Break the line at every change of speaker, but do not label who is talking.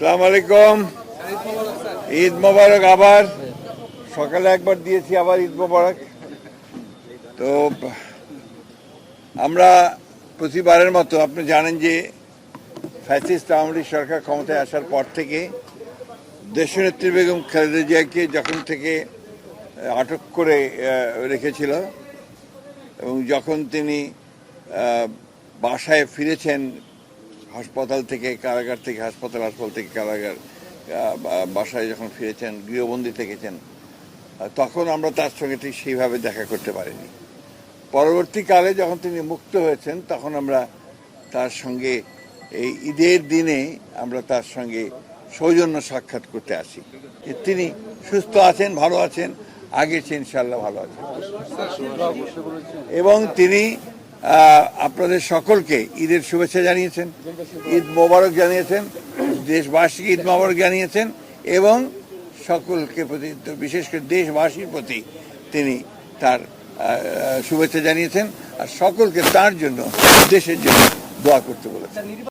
আসসালামু আলাইকুম। ঈদ মোবারক। আবার সকালে একবার দিয়েছি, আবার ঈদ মোবারক। তো আমরা প্রতিবারের মতো আপনি জানেন যে ফ্যাসিস্ট আওয়ামী লীগ সরকার ক্ষমতায় আসার পর থেকে দেশনেত্রী বেগম খালেদা জিয়াকে যখন থেকে আটক করে রেখেছিল এবং যখন তিনি বাসায় ফিরেছেন হাসপাতাল থেকে, কারাগার থেকে হাসপাতাল, থেকে কারাগার, বাসায় যখন ফিরেছেন, গৃহবন্দী থেকেছেন, তখন আমরা তার সঙ্গে ঠিক সেইভাবে দেখা করতে পারিনি। পরবর্তীকালে যখন তিনি মুক্ত হয়েছেন তখন আমরা তার সঙ্গে এই ঈদের দিনে আমরা তার সঙ্গে সৌজন্য সাক্ষাৎ করতে আসি। তিনি সুস্থ আছেন, ভালো আছেন, আগের চেয়ে ইনশাআল্লাহ ভালো আছেন এবং তিনি আপনাদের সকলকে ঈদের শুভেচ্ছা জানিয়েছেন, ঈদ মোবারক জানিয়েছেন, দেশবাসীকে ঈদ মোবারক জানিয়েছেন এবং সকলকে প্রতি, বিশেষ করে দেশবাসীর প্রতি তিনি তার শুভেচ্ছা জানিয়েছেন আর সকলকে তার জন্য, দেশের জন্য দোয়া করতে বলেছেন।